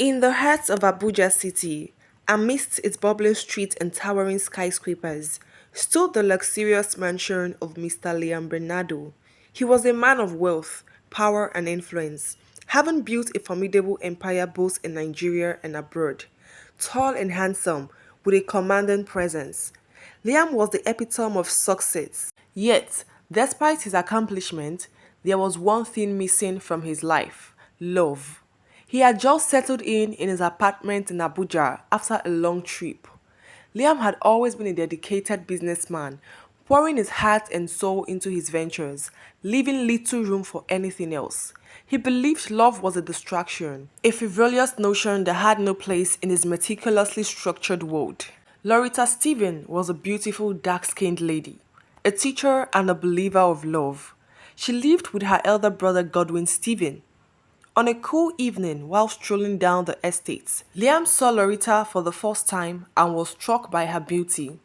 In the heart of Abuja city, amidst its bubbling streets and towering skyscrapers, stood the luxurious mansion of Mr. Liam Bernardo. He was a man of wealth, power, and influence, having built a formidable empire both in Nigeria and abroad. Tall and handsome, with a commanding presence, Liam was the epitome of success. Yet, despite his accomplishment, there was one thing missing from his life: love. He had just settled in his apartment in Abuja after a long trip. Liam had always been a dedicated businessman, pouring his heart and soul into his ventures, leaving little room for anything else. He believed love was a distraction, a frivolous notion that had no place in his meticulously structured world. Loretta Stephen was a beautiful, dark skinned lady, a teacher and a believer of love. She lived with her elder brother Godwin Stephen. On a cool evening while strolling down the estate, Liam saw Loretta for the first time and was struck by her beauty.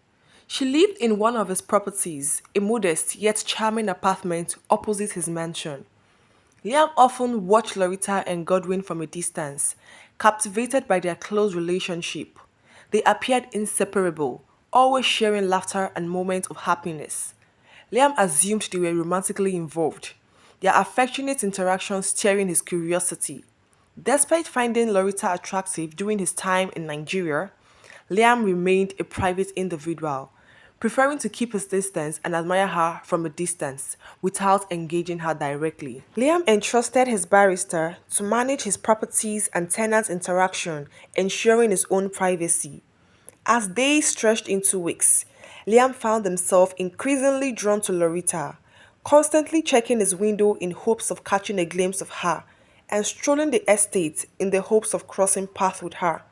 She lived in one of his properties, a modest yet charming apartment opposite his mansion. Liam often watched Loretta and Godwin from a distance, captivated by their close relationship. They appeared inseparable, always sharing laughter and moments of happiness. Liam assumed they were romantically involved, their affectionate interactions stirring his curiosity. Despite finding Loretta attractive during his time in Nigeria, Liam remained a private individual, preferring to keep his distance and admire her from a distance without engaging her directly. Liam entrusted his barrister to manage his properties and tenant interaction, ensuring his own privacy. As days stretched into weeks, Liam found himself increasingly drawn to Loretta, constantly checking his window in hopes of catching a glimpse of her, and strolling the estate in the hopes of crossing paths with her.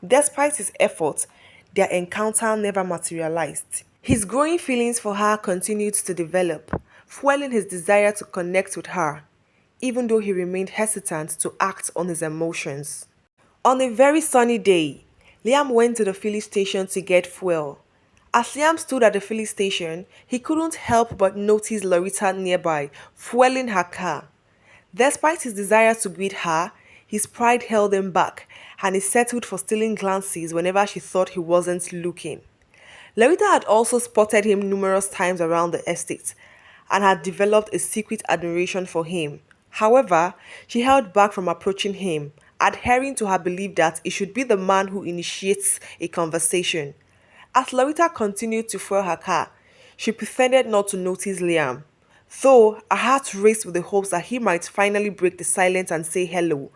Despite his efforts, their encounter never materialized. His growing feelings for her continued to develop, fueling his desire to connect with her, even though he remained hesitant to act on his emotions. On a very sunny day, Liam went to the filling station to get fuel. As Liam stood at the filling station, he couldn't help but notice Loretta nearby, fueling her car. Despite his desire to greet her, his pride held him back, and he settled for stealing glances whenever she thought he wasn't looking. Loretta had also spotted him numerous times around the estate and had developed a secret admiration for him. However, she held back from approaching him, adhering to her belief that it should be the man who initiates a conversation. As Loretta continued to fuel her car, she pretended not to notice Liam, though her heart raced with the hopes that he might finally break the silence and say hello.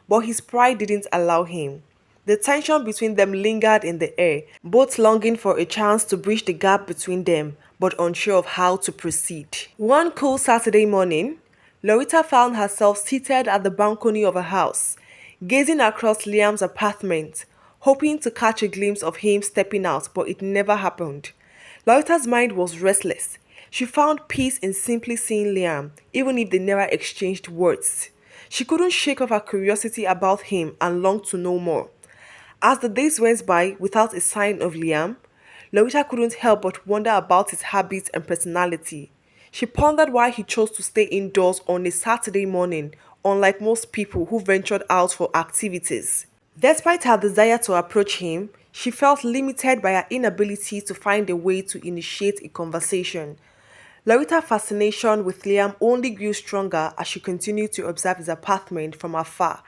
But his pride didn't allow him. The tension between them lingered in the air, both longing for a chance to bridge the gap between them, but unsure of how to proceed. One cool Saturday morning, Loretta found herself seated at the balcony of her house, gazing across Liam's apartment, hoping to catch a glimpse of him stepping out, but it never happened. Loretta's mind was restless. She found peace in simply seeing Liam, even if they never exchanged words. She couldn't shake off her curiosity about him and longed to know more. As the days went by without a sign of Liam, Loretta couldn't help but wonder about his habits and personality. She pondered why he chose to stay indoors on a Saturday morning, unlike most people who ventured out for activities. Despite her desire to approach him, she felt limited by her inability to find a way to initiate a conversation. Loretta's fascination with Liam only grew stronger as she continued to observe his apartment from afar,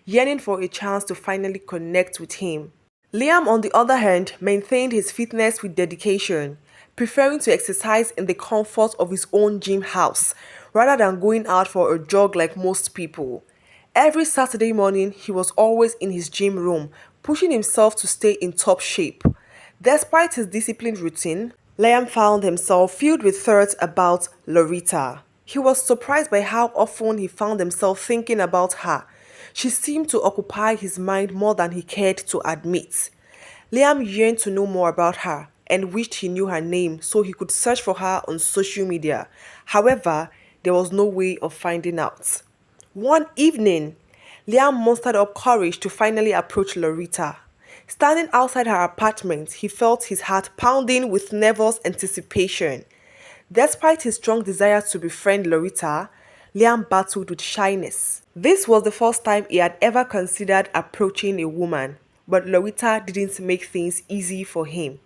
yearning for a chance to finally connect with him. Liam, on the other hand, maintained his fitness with dedication, preferring to exercise in the comfort of his own gym house rather than going out for a jog like most people. Every Saturday morning, he was always in his gym room, pushing himself to stay in top shape. Despite his disciplined routine, Liam found himself filled with thoughts about Loretta. He was surprised by how often he found himself thinking about her. She seemed to occupy his mind more than he cared to admit. Liam yearned to know more about her and wished he knew her name so he could search for her on social media. However, there was no way of finding out. One evening, Liam mustered up courage to finally approach Loretta. Standing outside her apartment, he felt his heart pounding with nervous anticipation. Despite his strong desire to befriend Loretta, Liam battled with shyness. This was the first time he had ever considered approaching a woman, but Loretta didn't make things easy for him.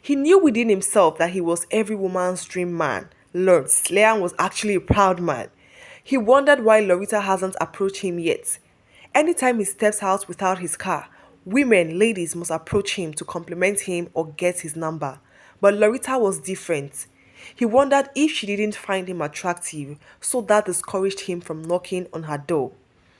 He knew within himself that he was every woman's dream man. Lord, Liam was actually a proud man. He wondered why Loretta hasn't approached him yet. Anytime he steps out without his car, women, ladies must approach him to compliment him or get his number. But Loretta was different. He wondered if she didn't find him attractive, so that discouraged him from knocking on her door.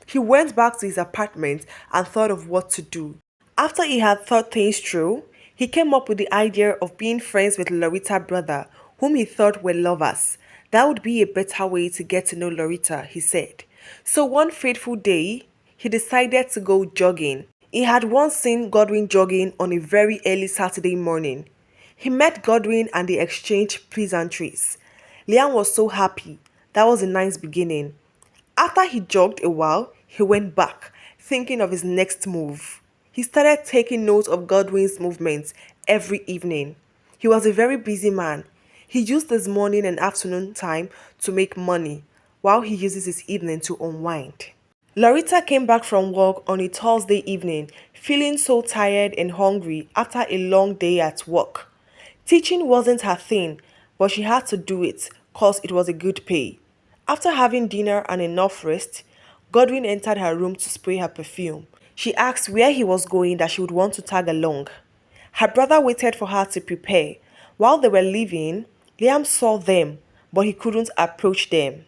He went back to his apartment and thought of what to do. After he had thought things through, he came up with the idea of being friends with Loretta's brother, whom he thought were lovers. That would be a better way to get to know Loretta, he said. So one fateful day, he decided to go jogging. He had once seen Godwin jogging on a very early Saturday morning. He met Godwin and they exchanged pleasantries. Liam was so happy. That was a nice beginning. After he jogged a while, he went back, thinking of his next move. He started taking note of Godwin's movements every evening. He was a very busy man. He used his morning and afternoon time to make money, while he uses his evening to unwind. Loretta came back from work on a Thursday evening, feeling so tired and hungry after a long day at work. Teaching wasn't her thing, but she had to do it cause it was a good pay. After having dinner and enough rest, Godwin entered her room to spray her perfume. She asked where he was going that she would want to tag along. Her brother waited for her to prepare. While they were leaving, Liam saw them, but he couldn't approach them.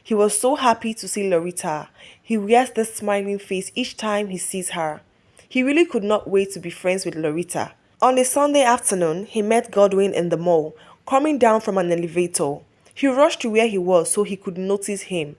He was so happy to see Loretta. He wears this smiling face each time he sees her. He really could not wait to be friends with Loretta. On a Sunday afternoon, he met Godwin in the mall, coming down from an elevator. He rushed to where he was so he could notice him.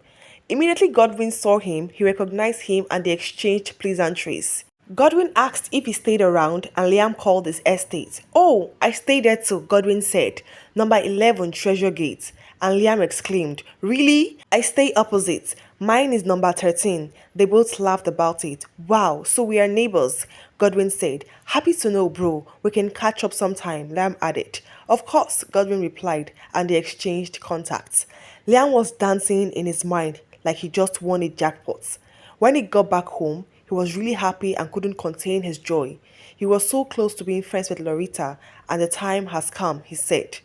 Immediately Godwin saw him, he recognized him and they exchanged pleasantries. Godwin asked if he stayed around and Liam called his estate. Oh, I stayed there too, Godwin said. Number 11 Treasure Gate. And Liam exclaimed, really? I stay opposite. Mine is number 13. They both laughed about it. Wow, so we are neighbors, Godwin said. Happy to know, bro. We can catch up sometime, Liam added. Of course, Godwin replied, and they exchanged contacts. Liam was dancing in his mind like he just won a jackpot. When he got back home, he was really happy and couldn't contain his joy. He was so close to being friends with Loretta, and the time has come, he said.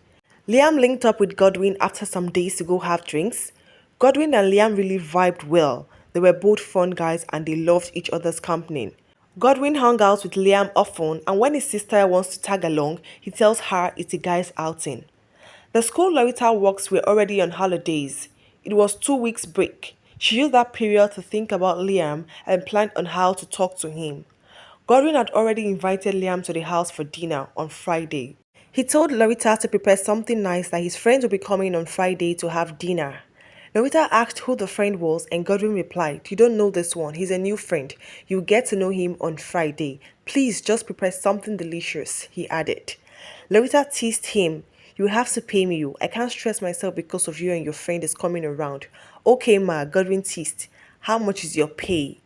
Liam linked up with Godwin after some days to go have drinks. Godwin and Liam really vibed well. They were both fun guys and they loved each other's company. Godwin hung out with Liam often, and when his sister wants to tag along, he tells her it's a guy's outing. The school Loretta works were already on holidays. It was 2 weeks break. She used that period to think about Liam and planned on how to talk to him. Godwin had already invited Liam to the house for dinner on Friday. He told Loretta to prepare something nice that his friends would be coming on Friday to have dinner. Loretta asked who the friend was and Godwin replied, you don't know this one, he's a new friend. You'll get to know him on Friday. Please just prepare something delicious, he added. Loretta teased him, you have to pay me you. I can't stress myself because of you and your friend is coming around. Okay ma, Godwin teased. How much is your pay?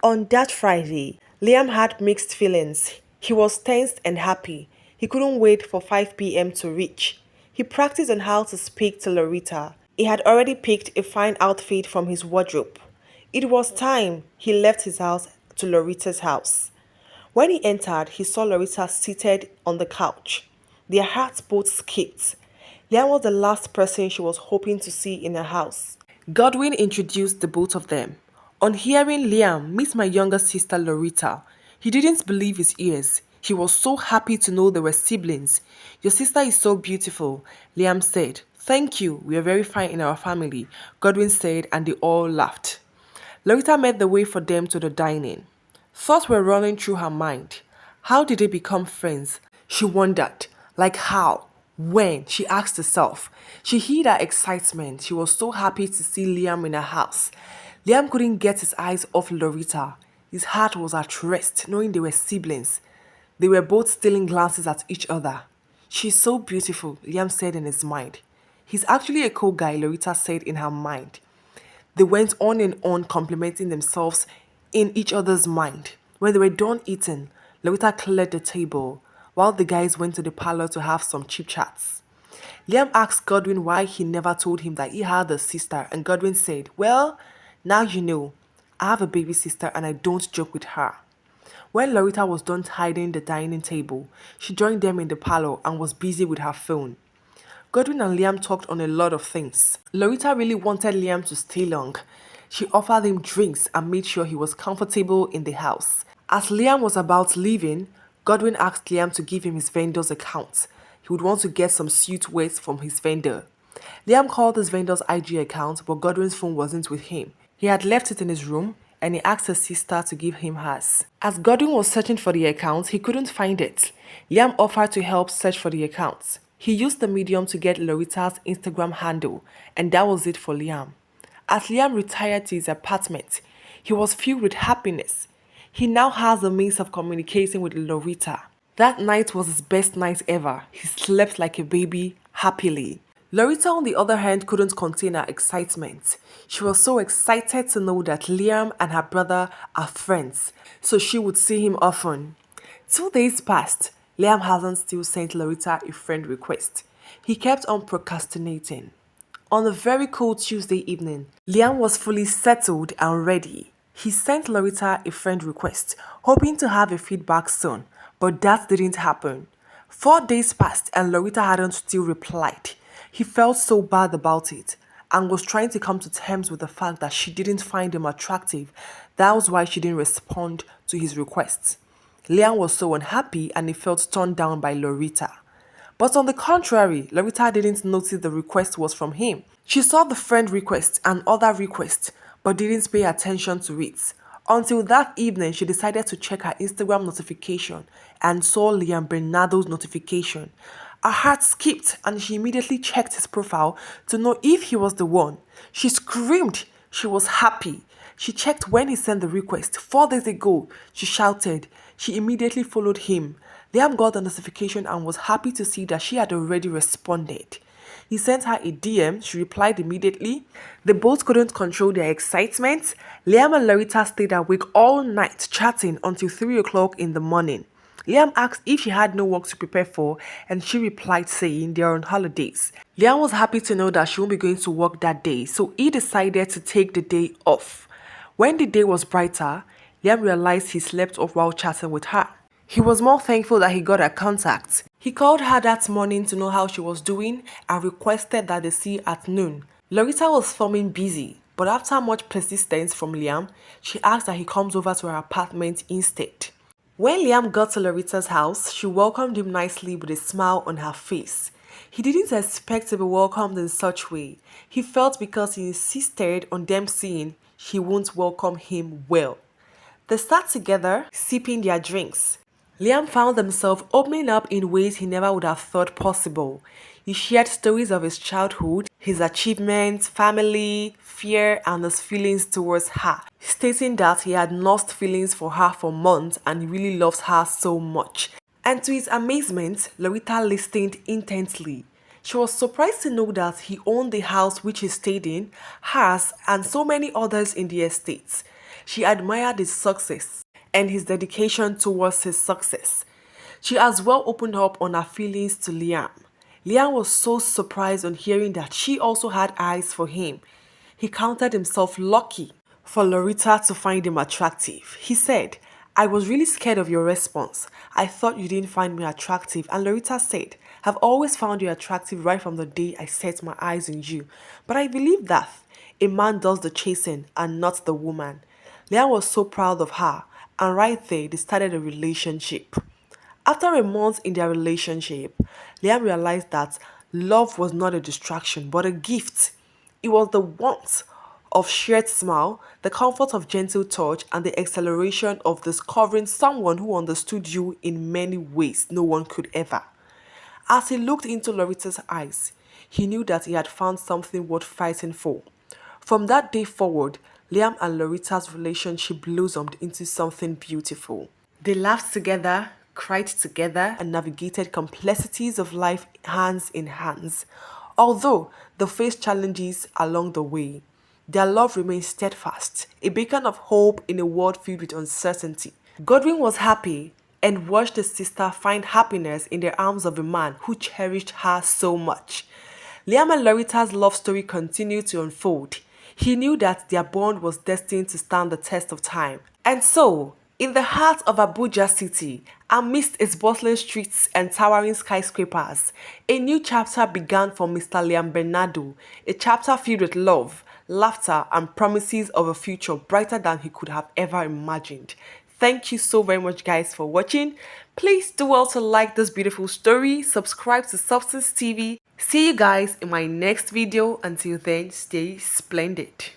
On that Friday, Liam had mixed feelings. He was tensed and happy. He couldn't wait for 5 p.m. to reach. He practiced on how to speak to Loretta. He had already picked a fine outfit from his wardrobe. It was time he left his house to Loretta's house. When he entered, he saw Loretta seated on the couch. Their hearts both skipped. Liam was the last person she was hoping to see in her house. Godwin introduced the both of them. On hearing Liam meet my younger sister Loretta, he didn't believe his ears. He was so happy to know they were siblings. Your sister is so beautiful, Liam said. Thank you, we are very fine in our family, Godwin said, and they all laughed. Loretta made the way for them to the dining. Thoughts were running through her mind. How did they become friends? She wondered. Like how? When? She asked herself. She hid her excitement. She was so happy to see Liam in her house. Liam couldn't get his eyes off Loretta. His heart was at rest, knowing they were siblings. They were both stealing glances at each other. She's so beautiful, Liam said in his mind. He's actually a cool guy, Loretta said in her mind. They went on and on complimenting themselves in each other's mind. When they were done eating, Loretta cleared the table while the guys went to the parlor to have some chit chats. Liam asked Godwin why he never told him that he had a sister, and Godwin said, "Well, now you know. I have a baby sister and I don't joke with her." When Loretta was done tidying the dining table, she joined them in the parlor and was busy with her phone. Godwin and Liam talked on a lot of things. Loretta really wanted Liam to stay long. She offered him drinks and made sure he was comfortable in the house. As Liam was about leaving, Godwin asked Liam to give him his vendor's account. He would want to get some suit wears from his vendor. Liam called his vendor's IG account, but Godwin's phone wasn't with him. He had left it in his room and he asked his sister to give him hers. As Godwin was searching for the account, he couldn't find it. Liam offered to help search for the account. He used the medium to get Loretta's Instagram handle, and that was it for Liam. As Liam retired to his apartment, he was filled with happiness. He now has the means of communicating with Loretta. That night was his best night ever. He slept like a baby, happily. Loretta, on the other hand, couldn't contain her excitement. She was so excited to know that Liam and her brother are friends, so she would see him often. 2 days passed. Liam hasn't still sent Loretta a friend request. He kept on procrastinating. On a very cold Tuesday evening, Liam was fully settled and ready. He sent Loretta a friend request, hoping to have a feedback soon, but that didn't happen. 4 days passed and Loretta hadn't still replied. He felt so bad about it and was trying to come to terms with the fact that she didn't find him attractive. That was why she didn't respond to his requests. Liam was so unhappy and he felt turned down by Loretta. But on the contrary, Loretta didn't notice the request was from him. She saw the friend request and other requests, but didn't pay attention to it. Until that evening, she decided to check her Instagram notification and saw Liam Bernardo's notification. Her heart skipped and she immediately checked his profile to know if he was the one. She screamed. She was happy. She checked when he sent the request. 4 days ago, she shouted. She immediately followed him. Liam got the notification and was happy to see that she had already responded. He sent her a DM. She replied immediately. They both couldn't control their excitement. Liam and Loretta stayed awake all night chatting until 3 o'clock in the morning. Liam asked if she had no work to prepare for, and she replied saying they are on holidays. Liam was happy to know that she won't be going to work that day, so he decided to take the day off. When the day was brighter, Liam realized he slept off while chatting with her. He was more thankful that he got her contact. He called her that morning to know how she was doing and requested that they see at noon. Loretta was forming busy, but after much persistence from Liam, she asked that he comes over to her apartment instead. When Liam got to Loretta's house, she welcomed him nicely with a smile on her face. He didn't expect to be welcomed in such way. He felt because he insisted on them seeing she won't welcome him well. They sat together, sipping their drinks. Liam found himself opening up in ways he never would have thought possible. He shared stories of his childhood, his achievements, family, fear, and his feelings towards her, stating that he had nursed feelings for her for months and he really loves her so much. And to his amazement, Loretta listened intently. She was surprised to know that he owned the house which he stayed in, hers, and so many others in the estate. She admired his success and his dedication towards his success. She as well opened up on her feelings to Liam. Liam was so surprised on hearing that she also had eyes for him. He counted himself lucky for Loretta to find him attractive. He said, "I was really scared of your response. I thought you didn't find me attractive." And Loretta said, "I've always found you attractive right from the day I set my eyes on you. But I believe that a man does the chasing and not the woman." Liam was so proud of her, and right there they started a relationship. After a month in their relationship, Liam realized that love was not a distraction but a gift. It was the warmth of shared smile, the comfort of gentle touch, and the exhilaration of discovering someone who understood you in many ways no one could ever. As he looked into Loretta's eyes, he knew that he had found something worth fighting for. From that day forward, Liam and Loretta's relationship blossomed into something beautiful. They laughed together, cried together, and navigated complexities of life hands in hands. Although they faced challenges along the way, their love remained steadfast, a beacon of hope in a world filled with uncertainty. Godwin was happy. and watched his sister find happiness in the arms of a man who cherished her so much. Liam and Loretta's love story continued to unfold. He knew that their bond was destined to stand the test of time. And so, in the heart of Abuja City, amidst its bustling streets and towering skyscrapers, a new chapter began for Mr. Liam Bernardo, a chapter filled with love, laughter, and promises of a future brighter than he could have ever imagined. Thank you so very much, guys, for watching. Please do also like this beautiful story, subscribe to Substance TV. See you guys in my next video. Until then, stay splendid.